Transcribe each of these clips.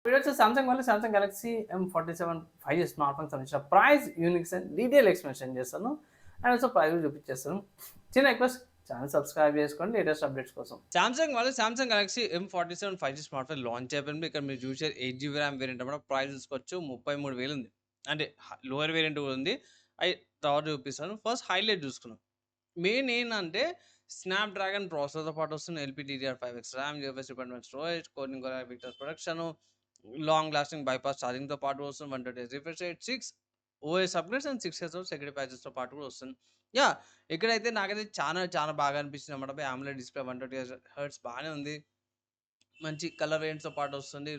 Video వచ్చి Samsung వాళ్ళు Samsung Galaxy M47 5G smartphone సంబంధించిన ప్రైస్, యూనిక్స్ అండ్ డీటెయిల్ ఎక్స్ప్లెనేషన్ చేస్తాను. అండ్ ఆల్సో ప్రైస్ చూపించేస్తాను. చిన్న రిక్వెస్ట్, ఛానల్ సబ్స్క్రైబ్ చేసుకోండి లేటెస్ట్ అప్డేట్స్ కోసం. సామ్సంగ్ వాళ్ళు Samsung Galaxy M47 5G smartphone launch అయిపోయింది. ఇక్కడ మీరు చూసే 8GB ర్యామ్ వేరియంట్ అన్నమాట. ప్రైస్ చూసుకోవచ్చు 33,000 ఉంది. అంటే లోయర్ వేరియంట్ కూడా ఉంది. అయి తర్వాత చూపిస్తాను. ఫస్ట్ హైలైట్ చూసుకుందాం. మెయిన్ ఏంటంటే స్నాప్‌డ్రాగన్ ప్రాసెసర్‌తో పాటు వస్తున్న LPDDR5X RAM, UFS 3.1 storage, coding pictures production, long lasting bypass ఛార్జింగ్‌తో పాటు వస్తుంది. 120Hz refresh rate, 6 OS upgrades and 6 years of security ప్యాచెస్‌తో పాటు కూడా వస్తుంది. యాహ్! ఇక్కడైతే నాకైతే చాలా బాగా అనిపించింది అన్నమాట. AMOLED డిస్‌ప్లే 120 హెర్ట్జ్ బానే ఉంది. మంచి కలర్ వేరియంట్స్‌తో పాటు వస్తుంది.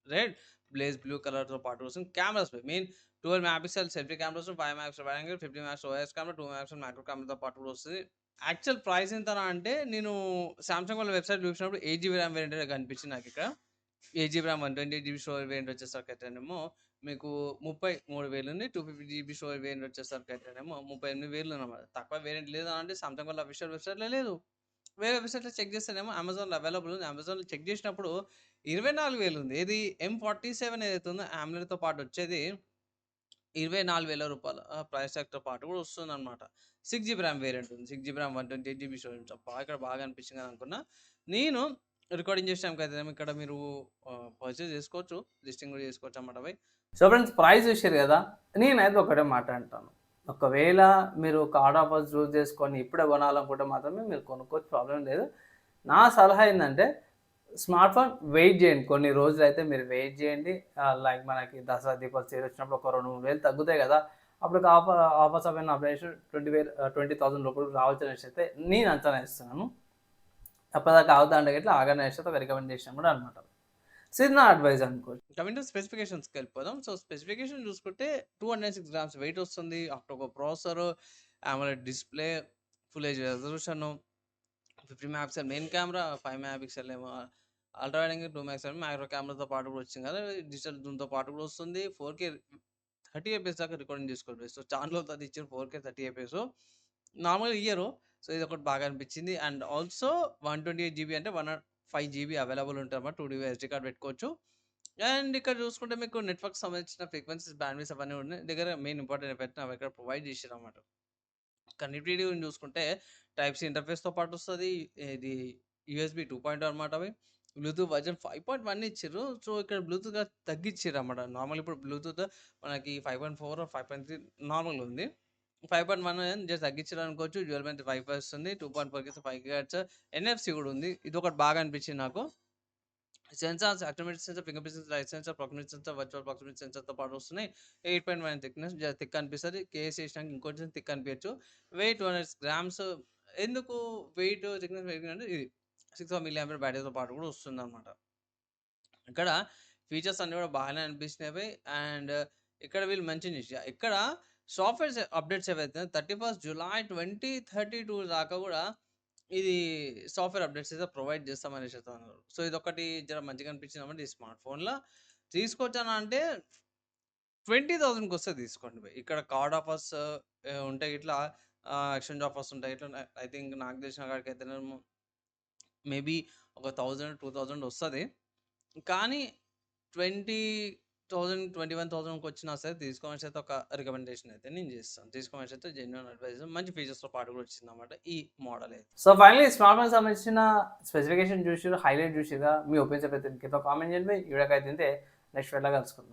రెడ్, బ్లేజ్ బ్లూ కలర్‌తో పాటు వస్తుంది. Cameras main 12 megapixel selfie camera వస్తుంది. 5 megapixel wide angle, 50 megapixel OS camera, 2 megapixel macro కెమెరాతో పాటు కూడా వస్తుంది. యాక్చువల్ ప్రైస్ ఎంతనా అంటే నేను సామ్సంగ్ వాళ్ళ వెబ్‌సైట్ చూసినప్పుడు 8GB ర్యామ్ వేరియంట్ కనిపించింది నాకిక్కడ. 8GB RAM 128GB storage variant వచ్చేసరికైతేనేమో మీకు 33,000 ఉంది. 250GB స్టోరేజ్ వేరియంట్ వచ్చేసరికైతేనేమో 38,000 అన్నమాట. తక్కువ వేరియంట్ లేదా అంటే సామ్సంగ్ వాళ్ళ అఫీషియల్ వెబ్‌సైట్‌లో లేదు. వేరే వెబ్‌సైట్‌లో చెక్ చేస్తేనేమో అమెజాన్‌లో అవైలబుల్ ఉంది. అమెజాన్‌లో చెక్ చేసినప్పుడు 24,000 ఉంది. ఏది M47 ఏదైతే ఉందో AMOLEDతో పాటు వచ్చేది రూ. 24,000 ప్రైస్ ట్యాగ్‌తో పాటు కూడా వస్తుందన్నమాట. 6GB ర్యామ్ వేరియంట్ ఉంది. 6GB RAM 128GB storage. అబ్బా! ఇక్కడ బాగా అనిపించింది కదా అనుకున్నా. నేను రికార్డింగ్ చేసే టైంకైతేనేమో ఇక్కడ మీరు పర్చేజ్ చేసుకోవచ్చు. లిస్టింగ్ కూడా చేసుకోవచ్చు అన్నమాట బై. సో ఫ్రెండ్స్, ప్రైస్ చూసారు కదా. నేనైతే ఒకటే మాట అంటాను. ఒకవేళ మీరు కార్డ్ ఆఫర్స్ యూజ్ చేసుకొని ఇప్పుడే కొనాలనుకుంటే మాత్రమే మీరు కొనుక్కోవచ్చు, ప్రాబ్లం లేదు. నా సలహా ఏంటంటే స్మార్ట్ ఫోన్ వెయిట్ చేయండి. కొన్ని రోజులైతే మీరు వెయిట్ చేయండి. లైక్ మనకి దసరా దీపావళి సేల్ వచ్చినప్పుడు ఒక 2,000-3,000 తగ్గుతాయి కదా. అప్పుడు ఆఫర్స్ అవన్నీ అప్లై చేసి 20,000 లోపలికి రావచ్చు అనేసి అయితే నేను అంచనా ఇస్తున్నాను. అప్పటిదాకా ఆగుతా అంటే ఇట్లా ఆగనే ఒక రికమెండేషన్ కూడా అనమాట. సో ఇది నా అడ్వైజ్ అనుకోవచ్చు. కమింగ్ టు స్పెసిఫికేషన్స్‌కి వెళ్ళిపోదాం. సో స్పెసిఫికేషన్ చూసుకుంటే 206 గ్రామ్స్ వెయిట్ వస్తుంది. Octacore processor, AMOLED display, full HD resolution, 50 megapixel main camera, 5 megapixel ఏమో ultra wide angle, 2 megapixel macro కెమెరాతో పాటు కూడా వచ్చింది కదా. డిజిటల్ జూమ్‌తో పాటు కూడా వస్తుంది. 4K 30 FPS దాకా రికార్డింగ్ చేసుకోవచ్చు. సో ఛానెల్‌లో అది ఇచ్చిన 4K 30 FPS నార్మల్‌గా ఇయ్యరు. సో ఇది ఒకటి బాగా అనిపించింది. అండ్ ఆల్సో 128GB అంటే 105GB అవైలబుల్ ఉంటాయన్నమాట. 2 DB SD కార్డ్ పెట్టుకోవచ్చు. అండ్ ఇక్కడ చూసుకుంటే మీకు నెట్వర్క్ సంబంధించిన ఫ్రీక్వెన్సీస్, బ్యాండ్‌విడ్త్ అవన్నీ ఉన్నాయి. దగ్గర మెయిన్ ఇంపార్టెంట్ పెట్టిన అవి ఇక్కడ ప్రొవైడ్ చేసిరన్నమాట. కనెక్టివిటీ గురించి చూసుకుంటే టైప్ సి ఇంటర్ఫేస్‌తో పాటు వస్తది. ఇది యూఎస్‌బీ 2.0 అనమాట అవి. బ్లూటూత్ వర్షన్ 5.1 ఇచ్చిర్రు. సో ఇక్కడ బ్లూటూత్ తగ్గిచ్చిరన్నమాట. నార్మల్ ఇప్పుడు బ్లూటూత్ మనకి 5.4 5.3 నార్మల్‌గా ఉంది. 5.1 జస్ట్ తగ్గించిర్రు అనుకోవచ్చు. డ్యూయల్ బ్యాండ్ వైఫై వస్తుంది. 2.4కి 5 గిగాహెర్ట్జ్ ఎన్ఎఫ్‌సి కూడా ఉంది. ఇదొకటి బాగా అనిపించింది నాకు. Sensors, activator sensor, fingerprint sensor, light sensor, proximity sensor, virtual proximity సెన్సార్‌తో పాటు వస్తున్నాయి. 8.1 థిక్‌నెస్ థిక్ అనిపిస్తది. కేస్ ఏసినాక ఇంకొంచెం థిక్ అనిపియచ్చు. Weight 200 grams. ఎందుకు వెయిట్, థిక్‌నెస్ పెరిగిందంటే ఇది 6 మిల్లీ ఆంపియర్ బ్యాటరీతో పాటు కూడా వస్తుందన్నమాట. ఇక్కడ ఫీచర్స్ అన్నీ కూడా బాగానే అనిపించినవి. అండ్ ఇక్కడ వీళ్ళు మెన్షన్ చేసి ఇక్కడ సాఫ్ట్‌వేర్ అప్డేట్స్ ఏవైతే 31 జులై 2032 దాకా కూడా ఇది సాఫ్ట్‌వేర్ అప్డేట్స్ అయితే ప్రొవైడ్ చేస్తామనేసి అయితే అన్నారు. సో ఇదొకటి జర మంచిగా అనిపించిందన్నమాట. ఈ స్మార్ట్ ఫోన్‌లో తీసుకోవచ్చనా అంటే 20,000కి వస్తే తీసుకోండి బయ్. ఇక్కడ కార్డ్ ఆఫర్స్ ఉంటాయి ఇట్లా, ఎక్స్చేంజ్ ఆఫర్స్ ఉంటాయి. ఇట్లా ఐ థింక్ నాకు తెలిసిన కాడికైతేనేమో మేబీ ఒక 1000, 2000 వస్తది. కానీ 20,000, 21,000కి వచ్చినా సరే తీసుకోమనేసి అయితే ఒక రికమెండేషన్ అయితే నేను చేస్తాను. తీసుకోమనేసి అయితే జెన్యూన్ అడ్వైస్, మంచి ఫీచర్స్‌తో పాటు కూడా వచ్చిందన్నమాట ఈ మోడల్ అయితే. సో ఫైనల్లీ స్మార్ట్ ఫోన్ సంబంధించిన స్పెసిఫికేషన్ చూసిర్రు, హైలైట్ చూసిర్రా, మీ ఒపీనియన్ అయితే కింద కామెంట్ చేయండి. ఈ వీడియోకి అయితే నెక్స్ట్ వీడియోలో కలుసుకుందాం.